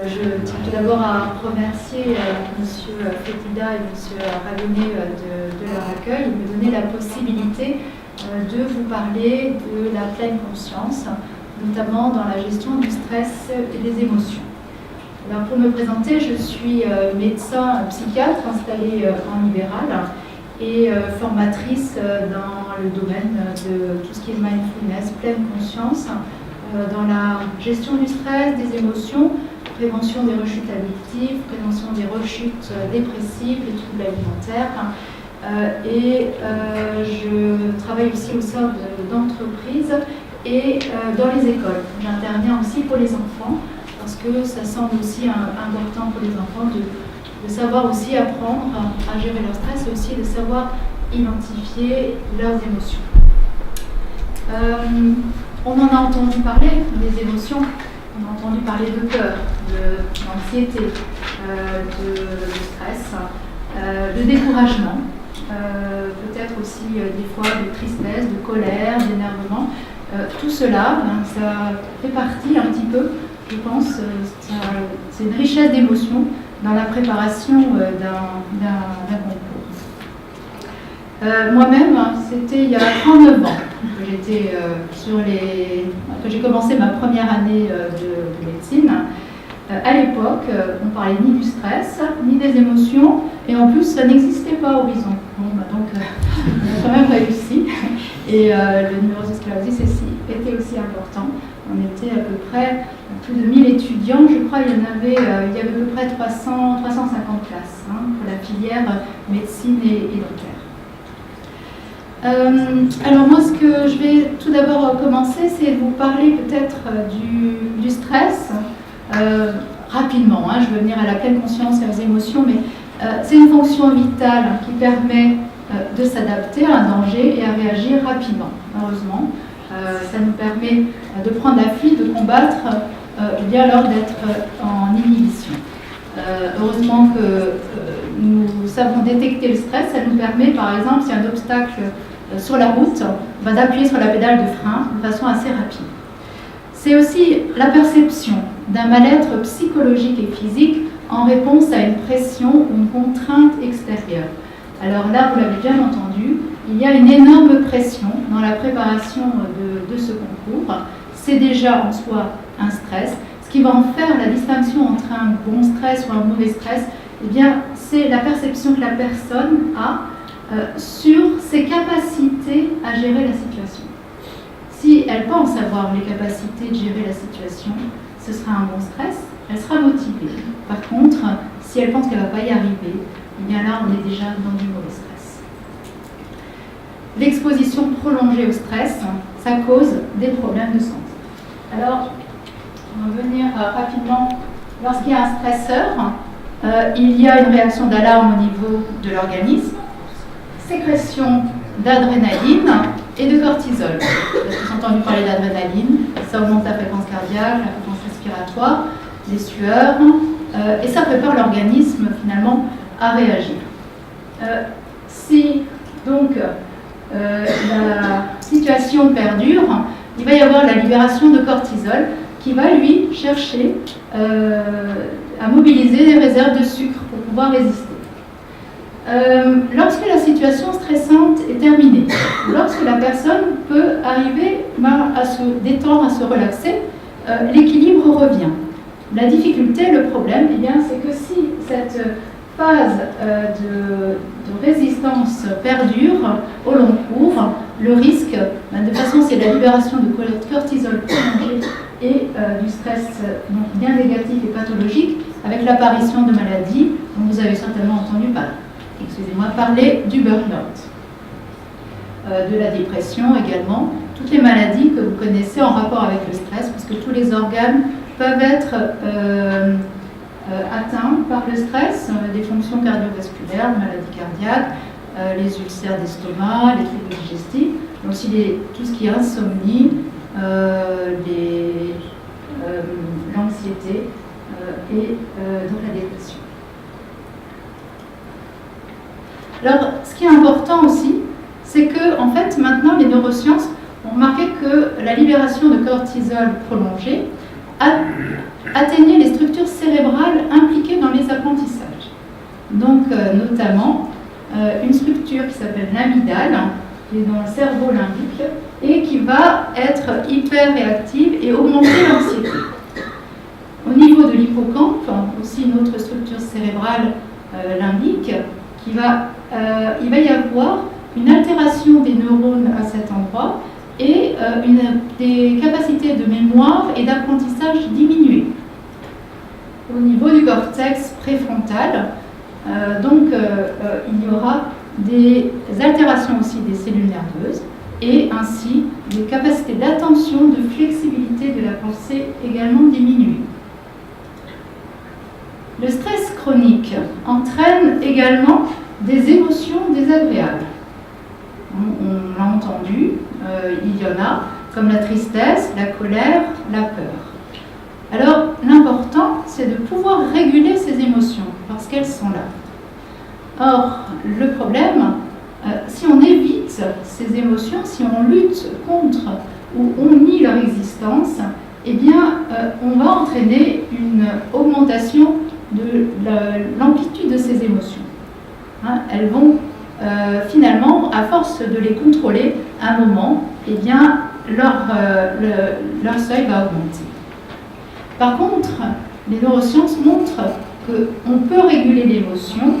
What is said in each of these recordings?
Je tiens tout d'abord à remercier M. Fetida et M. Ravenet de leur accueil et de me donner la possibilité de vous parler de la pleine conscience, notamment dans la gestion du stress et des émotions. Alors pour me présenter, je suis médecin psychiatre installée en libéral et formatrice dans le domaine de tout ce qui est mindfulness, pleine conscience, dans la gestion du stress, des émotions, prévention des rechutes addictives, prévention des rechutes dépressives, les troubles alimentaires. Je travaille aussi au sein d'entreprises et dans les écoles. J'interviens aussi pour les enfants parce que ça semble aussi important pour les enfants de savoir aussi apprendre à gérer leur stress et aussi de savoir identifier leurs émotions. On en a entendu parler des émotions, on a entendu parler de peur, d'anxiété, de stress, de découragement, peut-être aussi des fois de tristesse, de colère, d'énervement. Tout cela, ça fait partie un petit peu, je pense, c'est une richesse d'émotions dans la préparation d'un concours. Moi-même, c'était il y a 39 ans que j'ai commencé ma première année de médecine. À l'époque, on ne parlait ni du stress, ni des émotions, et en plus, ça n'existait pas à Horizon. Donc, on a quand même réussi. Et le neurosclérosis était aussi important. On était à peu près plus de 1000 étudiants, je crois, il y avait à peu près 350 classes pour la filière médecine et dentaire. Alors moi, ce que je vais tout d'abord commencer, c'est de vous parler peut-être du stress, rapidement. Je vais venir à la pleine conscience et aux émotions, mais c'est une fonction vitale qui permet de s'adapter à un danger et à réagir rapidement, heureusement. Ça nous permet de prendre la fuite, de combattre, ou bien alors d'être en inhibition. Heureusement que nous savons détecter le stress, ça nous permet, par exemple, s'il y a un obstacle sur la route, d'appuyer sur la pédale de frein de façon assez rapide. C'est aussi la perception d'un mal-être psychologique et physique en réponse à une pression ou une contrainte extérieure. Alors là, vous l'avez bien entendu, il y a une énorme pression dans la préparation de ce concours. C'est déjà en soi un stress. Ce qui va en faire la distinction entre un bon stress ou un mauvais stress, eh bien, c'est la perception que la personne a sur ses capacités à gérer la situation. Si elle pense avoir les capacités de gérer la situation, ce sera un bon stress, elle sera motivée. Par contre, si elle pense qu'elle ne va pas y arriver, eh bien là, on est déjà dans du mauvais stress. L'exposition prolongée au stress, ça cause des problèmes de santé. Alors, on va venir rapidement. Lorsqu'il y a un stresseur, il y a une réaction d'alarme au niveau de l'organisme, sécrétion d'adrénaline et de cortisol. Vous avez entendu parler d'adrénaline, ça augmente la fréquence cardiaque, la fréquence respiratoire, les sueurs, et ça prépare l'organisme finalement à réagir. Si donc la situation perdure, il va y avoir la libération de cortisol qui va lui chercher à mobiliser des réserves de sucre pour pouvoir résister. Lorsque la situation stressante est terminée, lorsque la personne peut arriver à se détendre, à se relaxer, l'équilibre revient. La difficulté, le problème, eh bien, c'est que si cette phase de résistance perdure au long cours, le risque, de toute façon, c'est la libération de cortisol prolongée et du stress bien négatif et pathologique, avec l'apparition de maladies dont vous avez certainement entendu parler du burn-out, de la dépression également, toutes les maladies que vous connaissez en rapport avec le stress, parce que tous les organes peuvent être atteints par le stress, des fonctions cardiovasculaires, maladies cardiaques, les ulcères d'estomac, les troubles digestifs, mais aussi tout ce qui est insomnie, l'anxiété et donc la dépression. Alors, ce qui est important aussi, c'est que, en fait, maintenant, les neurosciences ont remarqué que la libération de cortisol prolongée atteignait les structures structures cérébrales impliquées dans les apprentissages. Donc, notamment, une structure qui s'appelle l'amygdale, qui est dans le cerveau limbique, et qui va être hyper réactive et augmenter l'anxiété. Au niveau de l'hippocampe, aussi une autre structure cérébrale limbique, il va y avoir une altération des neurones à cet endroit et des capacités de mémoire et d'apprentissage diminuées. Au niveau du cortex préfrontal, il y aura des altérations aussi des cellules nerveuses et ainsi des capacités d'attention, de flexibilité de la pensée également diminuées. Le stress chronique entraîne également des émotions désagréables. On l'a entendu, il y en a, comme la tristesse, la colère, la peur. Alors, l'important, c'est de pouvoir réguler ces émotions, parce qu'elles sont là. Or, le problème, si on évite ces émotions, si on lutte contre ou on nie leur existence, eh bien, on va entraîner une augmentation de l'amplitude de ces émotions. Elles vont finalement, à force de les contrôler, à un moment, eh bien, leur seuil va augmenter. Par contre, les neurosciences montrent qu'on peut réguler l'émotion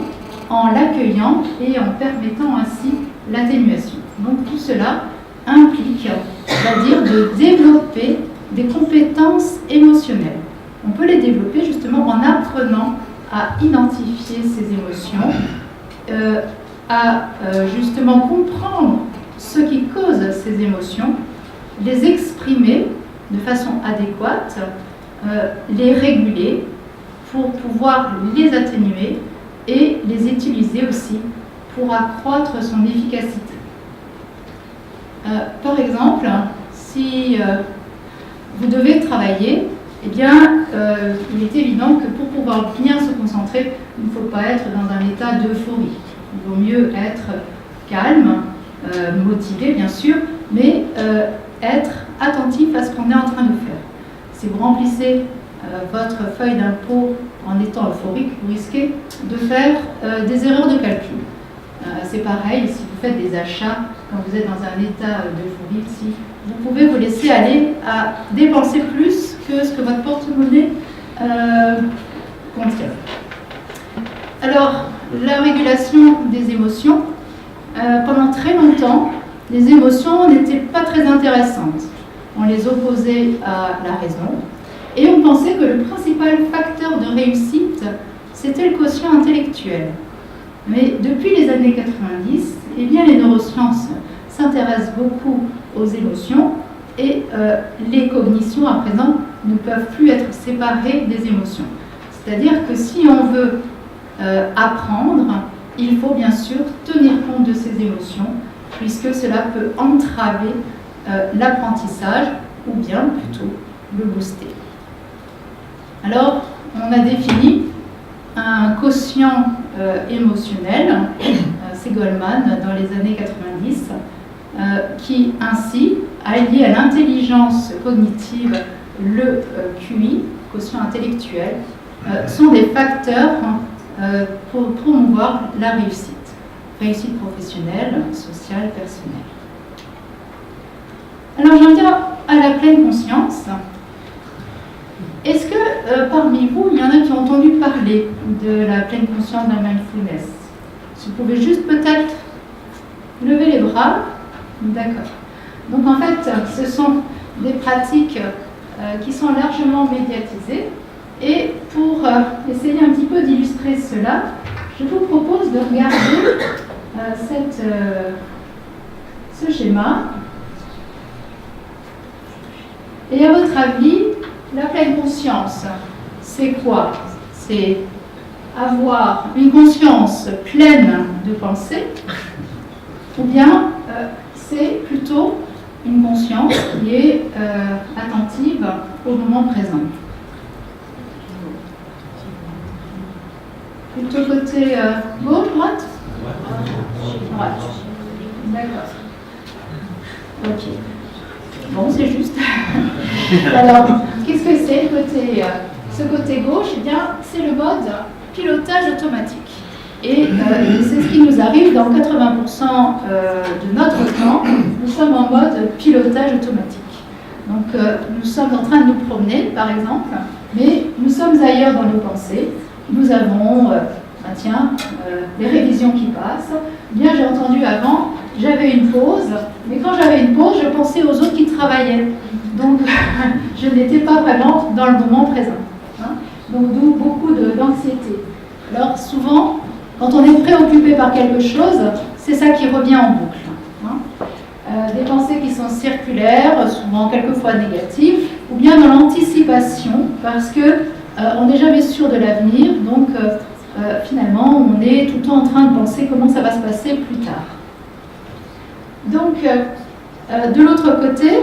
en l'accueillant et en permettant ainsi l'atténuation. Donc tout cela implique, c'est-à-dire de développer des compétences émotionnelles. On peut les développer justement en apprenant à identifier ces émotions, à justement comprendre ce qui cause ces émotions, les exprimer de façon adéquate, les réguler pour pouvoir les atténuer et les utiliser aussi pour accroître son efficacité. Par exemple, si vous devez travailler, eh bien, il est évident que pour pouvoir bien se concentrer, il ne faut pas être dans un état d'euphorie. Il vaut mieux être calme, motivé bien sûr, mais être attentif à ce qu'on est en train de faire. Si vous remplissez votre feuille d'impôt en étant euphorique, vous risquez de faire des erreurs de calcul. C'est pareil si vous faites des achats quand vous êtes dans un état d'euphorie. Si vous pouvez vous laisser aller à dépenser plus que ce que votre porte-monnaie contient. Alors, la régulation des émotions, pendant très longtemps, les émotions n'étaient pas très intéressantes. On les opposait à la raison et on pensait que le principal facteur de réussite, c'était le quotient intellectuel. Mais depuis les années 90, eh bien, les neurosciences s'intéressent beaucoup aux émotions et les cognitions à présent ne peuvent plus être séparées des émotions. C'est-à-dire que si on veut apprendre, il faut bien sûr tenir compte de ces émotions, puisque cela peut entraver l'apprentissage ou bien plutôt le booster. Alors, on a défini un quotient émotionnel, c'est Goleman dans les années 90, qui ainsi a lié à l'intelligence cognitive le QI, quotient intellectuel, sont des facteurs pour promouvoir la réussite professionnelle, sociale, personnelle. Alors j'en viens à la pleine conscience. Est-ce que parmi vous, il y en a qui ont entendu parler de la pleine conscience, de la mindfulness? Si vous pouvez juste peut-être lever les bras. D'accord. Donc en fait, ce sont des pratiques qui sont largement médiatisées. Et pour essayer un petit peu d'illustrer cela, je vous propose de regarder ce schéma. Et à votre avis, la pleine conscience, c'est quoi? C'est avoir une conscience pleine de pensée, ou bien c'est plutôt une conscience qui est attentive au moment présent? Plutôt côté gauche, droite? Droite. D'accord. Ok. Bon, c'est juste. Alors, qu'est-ce que c'est côté ce côté gauche, eh bien, c'est le mode pilotage automatique. Et c'est ce qui nous arrive dans 80% de notre temps. Nous sommes en mode pilotage automatique. Donc, nous sommes en train de nous promener, par exemple, mais nous sommes ailleurs dans nos pensées. Nous avons, les révisions qui passent. Bien, j'ai entendu avant, j'avais une pause, mais quand j'avais une pause, je pensais aux autres qui travaillaient. Donc, je n'étais pas vraiment dans le moment présent. Hein. Donc, d'où beaucoup d'anxiété. Alors, souvent, quand on est préoccupé par quelque chose, c'est ça qui revient en boucle. Hein. Des pensées qui sont circulaires, souvent quelquefois négatives, ou bien dans l'anticipation, parce que on n'est jamais sûr de l'avenir, donc finalement, on est tout le temps en train de penser comment ça va se passer plus tard. Donc, de l'autre côté,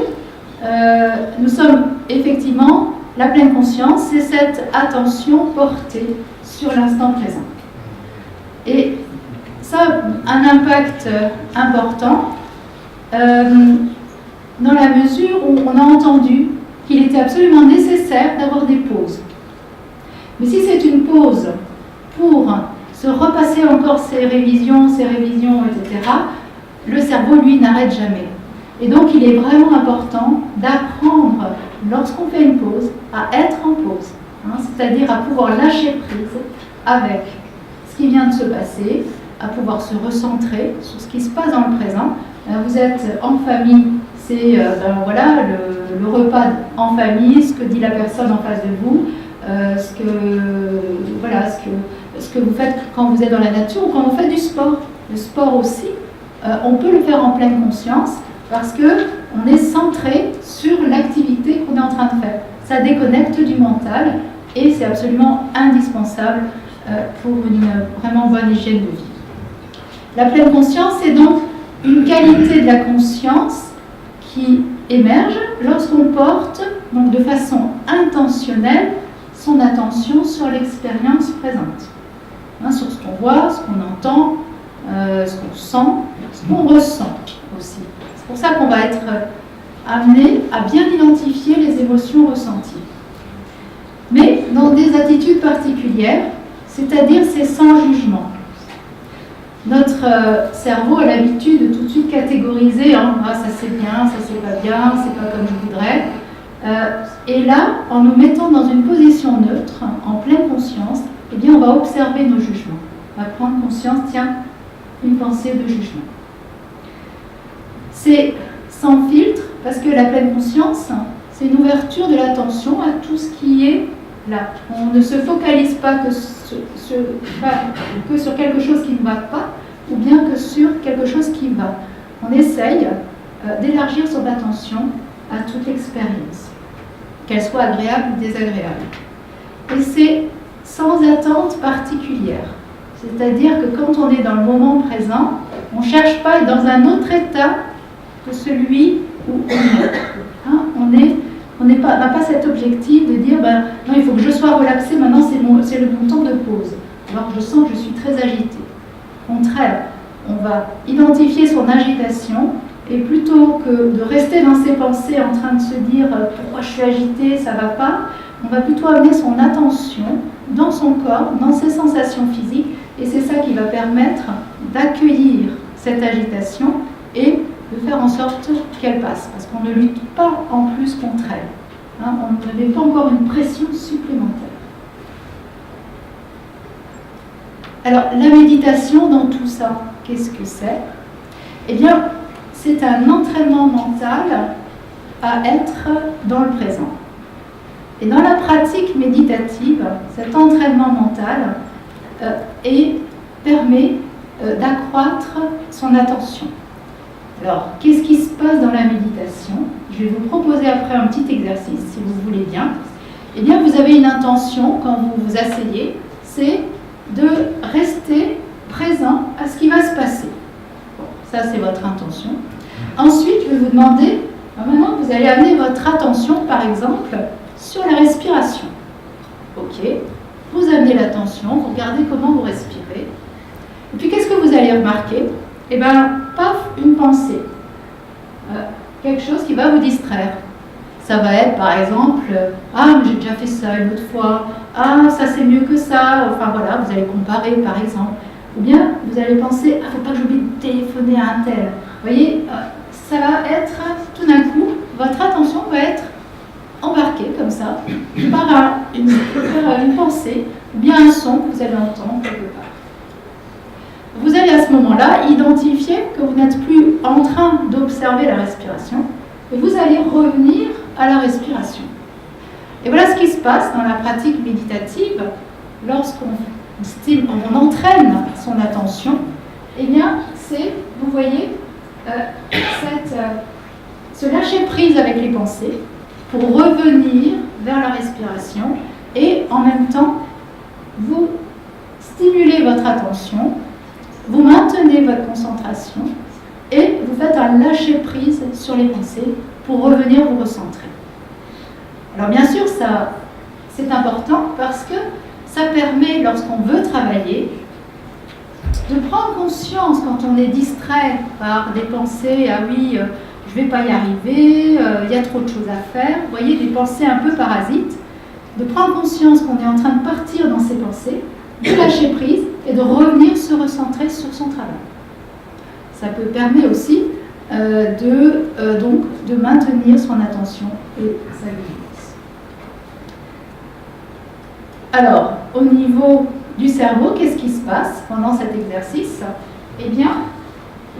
nous sommes effectivement, la pleine conscience, c'est cette attention portée sur l'instant présent. Et ça a un impact important dans la mesure où on a entendu qu'il était absolument nécessaire d'avoir des pauses. Mais si c'est une pause pour se repasser encore ses révisions, etc., le cerveau, lui, n'arrête jamais. Et donc, il est vraiment important d'apprendre, lorsqu'on fait une pause, à être en pause. Hein, c'est-à-dire à pouvoir lâcher prise avec ce qui vient de se passer, à pouvoir se recentrer sur ce qui se passe dans le présent. Vous êtes en famille, c'est le repas en famille, ce que dit la personne en face de vous, ce que vous faites quand vous êtes dans la nature ou quand vous faites du sport. Le sport aussi, on peut le faire en pleine conscience parce qu'on est centré sur l'activité qu'on est en train de faire. Ça déconnecte du mental et c'est absolument indispensable pour une vraiment bonne hygiène de vie. La pleine conscience est donc une qualité de la conscience qui émerge lorsqu'on porte, donc de façon intentionnelle, son attention sur l'expérience présente. Hein, sur ce qu'on voit, ce qu'on entend, ce qu'on sent, ce qu'on ressent aussi. C'est pour ça qu'on va être amené à bien identifier les émotions ressenties. Mais dans des attitudes particulières, c'est-à-dire c'est sans jugement. Notre cerveau a l'habitude de tout de suite catégoriser, hein, ah, ça c'est bien, ça c'est pas bien, c'est pas comme je voudrais. Et là, en nous mettant dans une position neutre, en pleine conscience, eh bien, on va observer nos jugements. On va prendre conscience, tiens, une pensée de jugement. C'est sans filtre, parce que la pleine conscience, c'est une ouverture de l'attention à tout ce qui est là. On ne se focalise pas que sur quelque chose qui ne va pas, ou bien que sur quelque chose qui va. On essaye d'élargir son attention à toute expérience, qu'elle soit agréable ou désagréable. Et c'est sans attente particulière. C'est-à-dire que quand on est dans le moment présent, on ne cherche pas à être dans un autre état que celui où on est. Hein, on n'a pas cet objectif de dire non, il faut que je sois relaxé, maintenant c'est le bon temps de pause. Alors je sens que je suis très agitée. Au contraire, on va identifier son agitation et plutôt que de rester dans ses pensées en train de se dire pourquoi je suis agitée, ça ne va pas, on va plutôt amener son attention dans son corps, dans ses sensations physiques, et c'est ça qui va permettre d'accueillir cette agitation et de faire en sorte qu'elle passe, parce qu'on ne lutte pas en plus contre elle. Hein, on ne met pas encore une pression supplémentaire. Alors, la méditation dans tout ça, qu'est-ce que c'est? Eh bien, c'est un entraînement mental à être dans le présent. Et dans la pratique méditative, cet entraînement mental permet d'accroître son attention. Alors, qu'est-ce qui se passe dans la méditation? Je vais vous proposer après un petit exercice, si vous voulez bien. Eh bien, vous avez une intention quand vous vous asseyez, c'est de rester présent à ce qui va se passer. Bon, ça, c'est votre intention. Ensuite, je vais vous demander, maintenant, vous allez amener votre attention, par exemple, sur la respiration. Ok, vous amenez l'attention, vous regardez comment vous respirez. Et puis, qu'est-ce que vous allez remarquer? Eh bien, paf, une pensée. Quelque chose qui va vous distraire. ça va être par exemple « Ah, mais j'ai déjà fait ça une autre fois. Ah, ça c'est mieux que ça. » Enfin voilà, vous allez comparer par exemple. Ou bien vous allez penser « Ah, il ne faut pas que j'oublie de téléphoner à un tel. » Vous voyez, ça va être tout d'un coup, votre attention va être embarquée comme ça par une pensée ou bien un son que vous allez entendre quelque part. Vous allez à ce moment-là identifier que vous n'êtes plus en train d'observer la respiration et vous allez revenir à la respiration. Et voilà ce qui se passe dans la pratique méditative lorsqu'on entraîne son attention. Eh bien, c'est, vous voyez, se lâcher prise avec les pensées pour revenir vers la respiration et en même temps, vous stimulez votre attention, vous maintenez votre concentration et vous faites un lâcher prise sur les pensées pour revenir vous recentrer. Alors bien sûr, ça c'est important parce que ça permet, lorsqu'on veut travailler, de prendre conscience quand on est distrait par des pensées, ah oui, je ne vais pas y arriver, il y a trop de choses à faire, vous voyez, des pensées un peu parasites, de prendre conscience qu'on est en train de partir dans ces pensées, de lâcher prise et de revenir se recentrer sur son travail. Ça peut permettre aussi de maintenir son attention et sa vigilance. Alors, au niveau du cerveau, qu'est-ce qui se passe pendant cet exercice? Eh bien,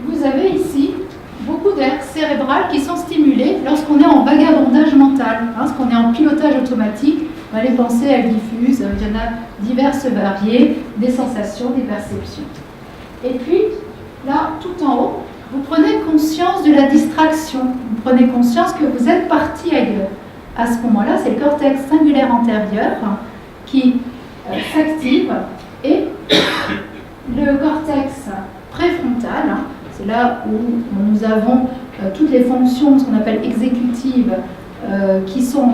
vous avez ici beaucoup d'aires cérébrales qui sont stimulées lorsqu'on est en vagabondage mental, lorsqu'on est en pilotage automatique. Les pensées, elles diffusent, il y en a diverses variées, des sensations, des perceptions. Et puis, là, tout en haut, vous prenez conscience de la distraction, vous prenez conscience que vous êtes parti ailleurs. À ce moment-là, c'est le cortex singulaire antérieur qui s'active et le cortex préfrontal, c'est là où nous avons toutes les fonctions, ce qu'on appelle exécutives, qui sont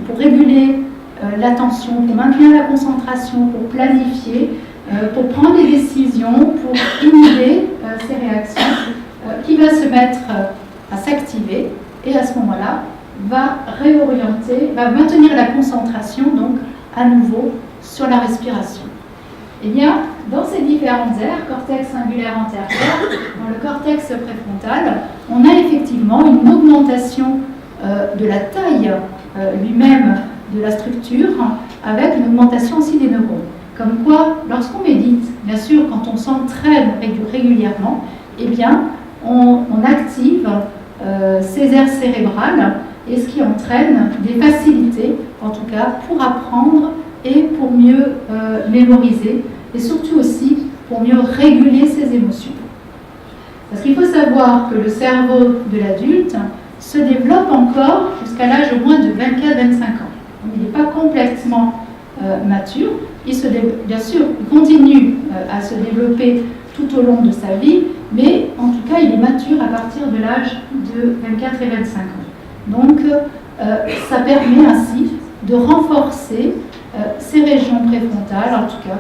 pour réguler l'attention, pour maintenir la concentration, pour planifier, pour prendre des décisions, pour inhiber ces réactions, qui va se mettre à s'activer et à ce moment-là va réorienter, va maintenir la concentration donc à nouveau sur la respiration. Eh bien, dans ces différentes aires, cortex singulaire antérieur, dans le cortex préfrontal, on a effectivement une augmentation de la taille lui-même de la structure, avec une augmentation aussi des neurones. Comme quoi, lorsqu'on médite, bien sûr, quand on s'entraîne régulièrement, eh bien, on active ces aires cérébrales, et ce qui entraîne des facilités, en tout cas, pour apprendre et pour mieux mémoriser, et surtout aussi pour mieux réguler ses émotions. Parce qu'il faut savoir que le cerveau de l'adulte se développe encore jusqu'à l'âge au moins de 24-25 ans. Donc, il n'est pas complètement mature. Bien sûr, il continue à se développer tout au long de sa vie, mais en tout cas, il est mature à partir de l'âge de 24 et 25 ans. Donc, ça permet ainsi de renforcer ces régions préfrontales, en tout cas,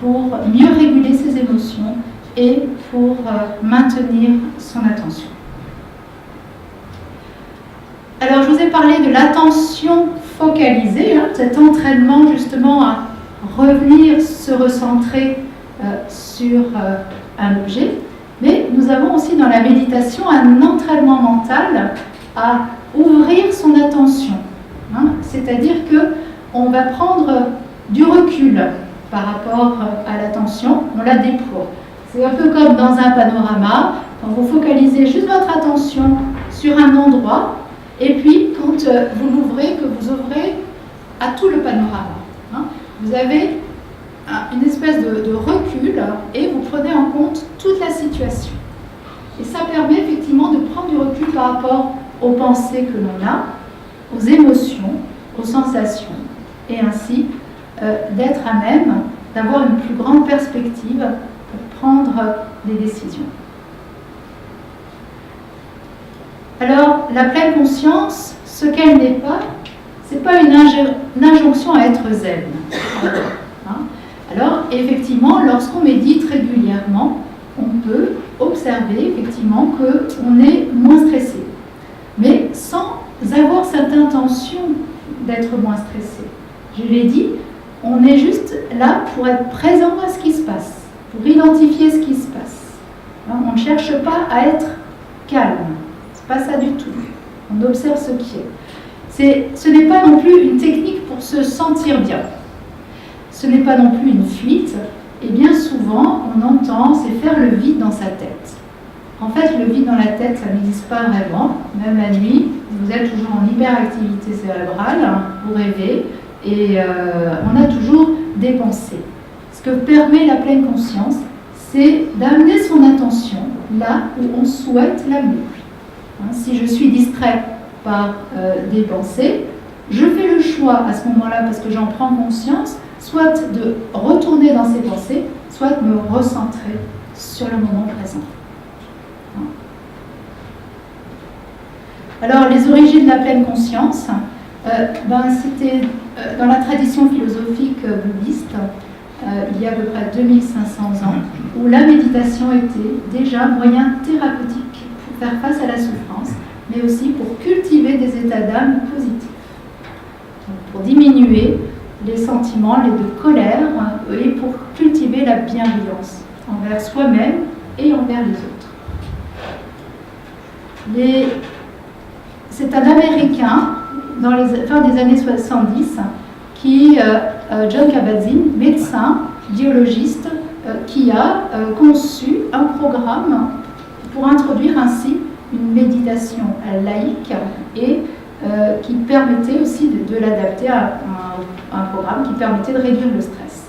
pour mieux réguler ses émotions et pour maintenir son attention. Alors, je vous ai parlé de l'attention focalisée, cet entraînement justement à revenir se recentrer sur un objet, mais nous avons aussi dans la méditation un entraînement mental à ouvrir son attention, c'est-à-dire qu'on va prendre du recul par rapport à l'attention, on la déploie. C'est un peu comme dans un panorama, quand vous focalisez juste votre attention sur un endroit, et puis quand vous l'ouvrez, que vous ouvrez à tout le panorama. Vous avez une espèce de recul et vous prenez en compte toute la situation. Et ça permet effectivement de prendre du recul par rapport aux pensées que l'on a, aux émotions, aux sensations, et ainsi d'être à même d'avoir une plus grande perspective pour prendre des décisions. Alors, la pleine conscience, ce qu'elle n'est pas, ce n'est pas une injonction à être zen. Alors, effectivement, lorsqu'on médite régulièrement, on peut observer effectivement qu'on est moins stressé. Mais sans avoir cette intention d'être moins stressé. Je l'ai dit, on est juste là pour être présent à ce qui se passe, pour identifier ce qui se passe. On ne cherche pas à être calme, c'est pas ça du tout. On observe ce qui est. Ce n'est pas non plus une technique pour se sentir bien. Ce n'est pas non plus une fuite. Et bien souvent, on entend, c'est faire le vide dans sa tête. En fait, le vide dans la tête, ça n'existe pas vraiment. Même la nuit, vous êtes toujours en hyperactivité cérébrale, vous rêvez, et on a toujours des pensées. Ce que permet la pleine conscience, c'est d'amener son attention là où on souhaite l'amener. Si je suis distrait par des pensées, je fais le choix à ce moment-là, parce que j'en prends conscience, soit de retourner dans ces pensées, soit de me recentrer sur le moment présent. Alors, les origines de la pleine conscience, c'était dans la tradition philosophique bouddhiste, il y a à peu près 2500 ans, où la méditation était déjà un moyen thérapeutique pour faire face à la souffrance, mais aussi pour cultiver des états d'âme positifs, donc pour diminuer les sentiments, les de colère, et pour cultiver la bienveillance envers soi-même et envers les autres. C'est un Américain, dans les fin des années 70, John Kabat-Zinn, médecin, biologiste, qui a conçu un programme pour introduire ainsi une méditation laïque et qui permettait aussi de l'adapter à un programme qui permettait de réduire le stress.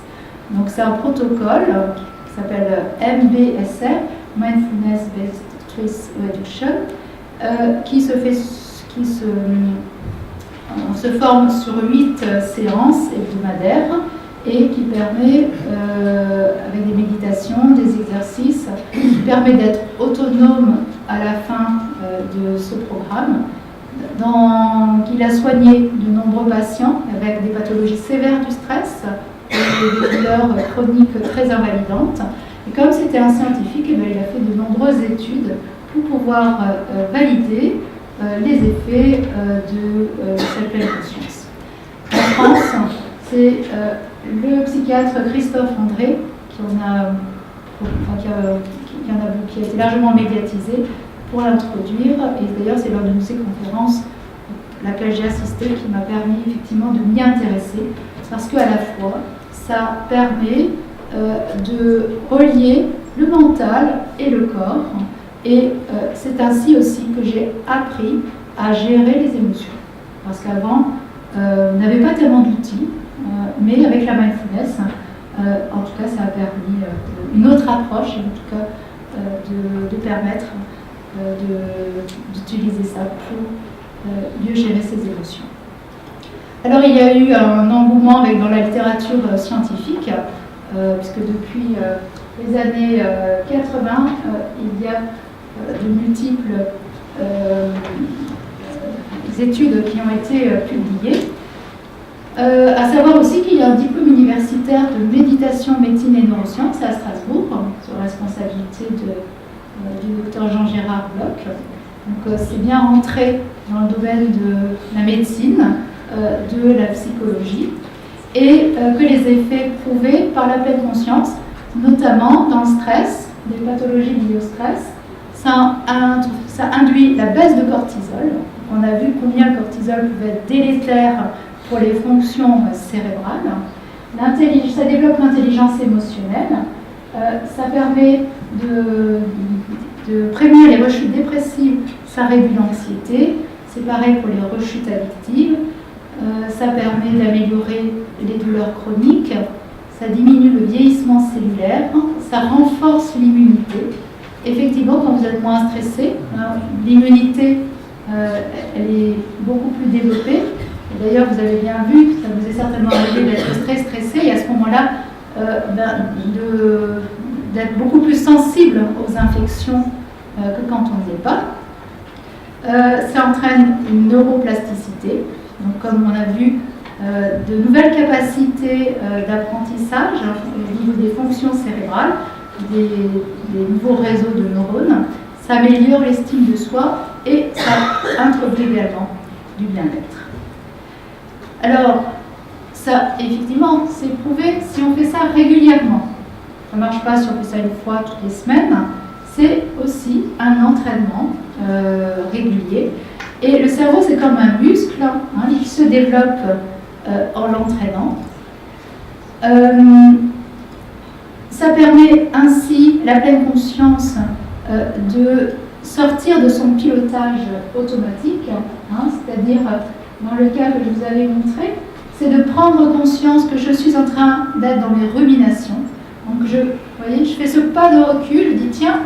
Donc c'est un protocole qui s'appelle MBSR, Mindfulness Based Stress Reduction, qui se forme sur 8 séances hebdomadaires et qui permet, avec des méditations, des exercices, qui permet d'être autonome à la fin de ce programme. Il a soigné de nombreux patients avec des pathologies sévères du stress et des douleurs chroniques très invalidantes. Et comme c'était un scientifique, il a fait de nombreuses études pour pouvoir valider les effets de cette pleine conscience. En France, c'est le psychiatre Christophe André qui a été largement médiatisé pour l'introduire. Et d'ailleurs, c'est lors de ces conférences à laquelle j'ai assisté qui m'a permis effectivement de m'y intéresser, parce qu'à la fois, ça permet de relier le mental et le corps. Et c'est ainsi aussi que j'ai appris à gérer les émotions. Parce qu'avant, on n'avait pas tellement d'outils, mais avec la mindfulness, en tout cas, ça a permis une autre approche, en tout cas, de permettre d'utiliser ça pour mieux gérer ses émotions. Alors, il y a eu un engouement dans la littérature scientifique, puisque depuis les années 80, il y a de multiples études qui ont été publiées. À savoir aussi qu'il y a un diplôme universitaire de méditation, médecine et neurosciences à Strasbourg, sur responsabilité du docteur Jean-Gérard Bloch. Donc c'est bien rentré dans le domaine de la médecine, de la psychologie, et que les effets prouvés par la pleine conscience, notamment dans le stress, des pathologies liées au stress, ça induit la baisse de cortisol. On a vu combien le cortisol pouvait être délétère pour les fonctions cérébrales. Ça développe l'intelligence émotionnelle. Ça permet de prévenir les rechutes dépressives. Ça réduit l'anxiété. C'est pareil pour les rechutes addictives. Ça permet d'améliorer les douleurs chroniques. Ça diminue le vieillissement cellulaire. Ça renforce l'immunité. Effectivement, quand vous êtes moins stressé, l'immunité elle est beaucoup plus développée. D'ailleurs, vous avez bien vu, ça vous est certainement arrivé d'être très stressé et à ce moment-là, d'être beaucoup plus sensible aux infections que quand on n'y est pas. Ça entraîne une neuroplasticité. Donc, comme on a vu, de nouvelles capacités d'apprentissage au niveau des fonctions cérébrales, des nouveaux réseaux de neurones. Ça améliore l'estime de soi et ça introduit également du bien-être. Alors, ça, effectivement, c'est prouvé si on fait ça régulièrement. Ça ne marche pas si on fait ça une fois toutes les semaines. C'est aussi un entraînement régulier. Et le cerveau, c'est comme un muscle, hein, il se développe en l'entraînant. Ça permet ainsi la pleine conscience de sortir de son pilotage automatique, hein, c'est-à-dire, dans le cas que je vous avais montré, c'est de prendre conscience que je suis en train d'être dans mes ruminations. Donc, vous voyez, je fais ce pas de recul, je dis, tiens,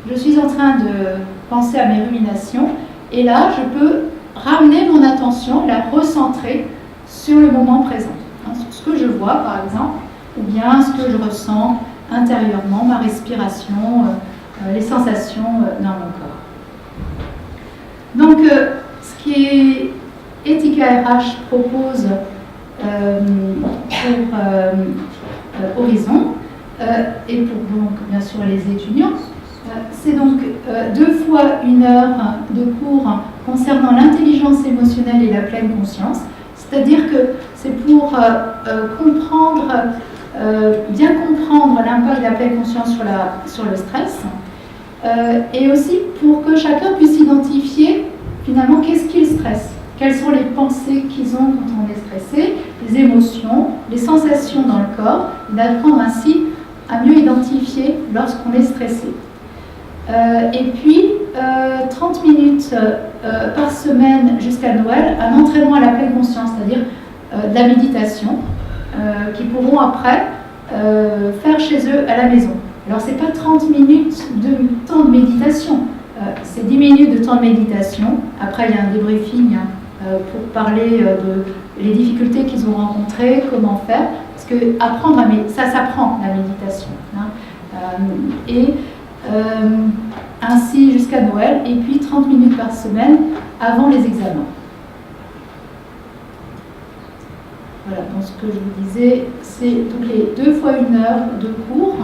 je suis en train de penser à mes ruminations, et là, je peux ramener mon attention, la recentrer sur le moment présent, hein, sur ce que je vois, par exemple, ou bien ce que je ressens intérieurement, ma respiration, les sensations dans mon corps. Donc, ce qui est Etika RH propose pour Horizon et pour donc bien sûr les étudiants, c'est donc 2 fois 1 heure de cours concernant l'intelligence émotionnelle et la pleine conscience, c'est-à-dire que c'est pour comprendre, bien comprendre l'impact de la pleine conscience sur le stress, et aussi pour que chacun puisse identifier finalement qu'est-ce qui le stresse. Quelles sont les pensées qu'ils ont quand on est stressé, les émotions, les sensations dans le corps, et d'apprendre ainsi à mieux identifier lorsqu'on est stressé. Et puis, 30 minutes par semaine jusqu'à Noël, un entraînement à la pleine conscience, c'est-à-dire de la méditation, qu'ils pourront après faire chez eux à la maison. Alors, ce n'est pas 30 minutes de temps de méditation, c'est 10 minutes de temps de méditation. Après, il y a un débriefing pour parler de les difficultés qu'ils ont rencontrées, comment faire. Parce que apprendre ça s'apprend, la méditation. Hein. Ainsi jusqu'à Noël, et puis 30 minutes par semaine avant les examens. Voilà, donc ce que je vous disais, c'est donc les 2 fois 1 heure de cours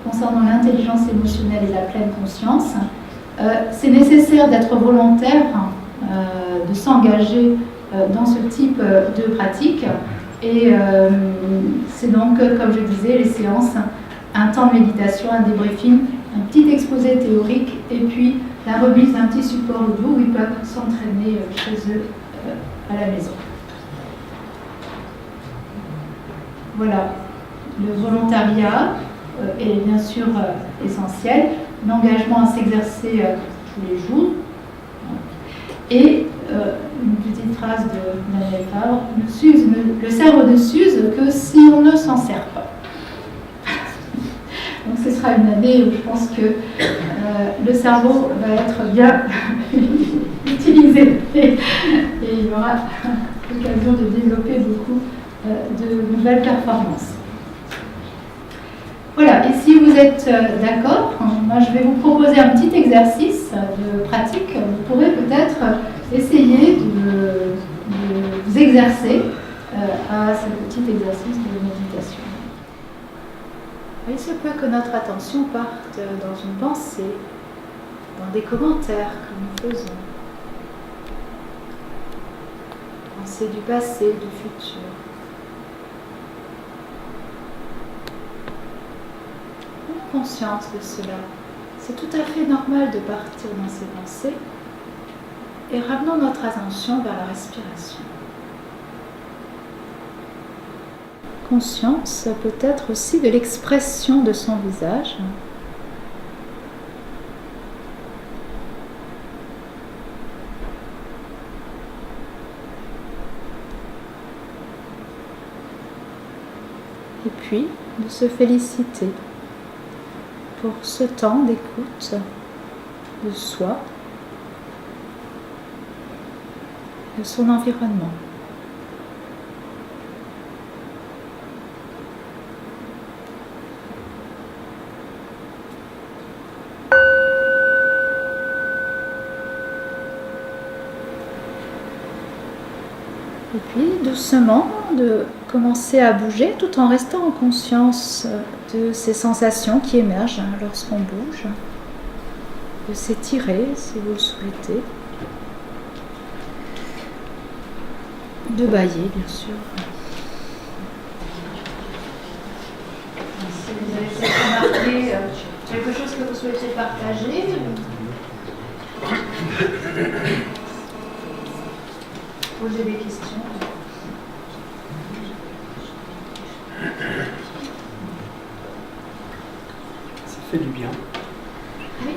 concernant l'intelligence émotionnelle et la pleine conscience. C'est nécessaire d'être volontaire, de s'engager dans ce type de pratique. Et c'est donc, comme je disais, les séances, un temps de méditation, un débriefing, un petit exposé théorique, et puis la remise d'un petit support audio où ils peuvent s'entraîner chez eux à la maison. Voilà, le volontariat est bien sûr essentiel, l'engagement à s'exercer tous les jours, et une petite phrase de Daniel Fabre, le cerveau ne s'use que si on ne s'en sert pas. Donc ce sera une année où je pense que le cerveau va être bien utilisé et il y aura l'occasion de développer beaucoup de nouvelles performances. Voilà, et si vous êtes d'accord, moi je vais vous proposer un petit exercice de pratique. Vous pourrez peut-être essayer de vous exercer à ce petit exercice de méditation. Il se peut que notre attention parte dans une pensée, dans des commentaires que nous faisons. Pensée du passé, du futur. Ayons conscience de cela. C'est tout à fait normal de partir dans ces pensées et ramenons notre attention vers la respiration. Conscience peut-être aussi de l'expression de son visage. Et puis de se féliciter pour ce temps d'écoute de soi, de son environnement. Et puis doucement de commencer à bouger tout en restant en conscience de ces sensations qui émergent lorsqu'on bouge, de s'étirer si vous le souhaitez. De bailler, bien sûr. Si vous avez peut-être remarqué quelque chose que vous souhaitez partager. Poser des questions. Ça fait du bien. Oui.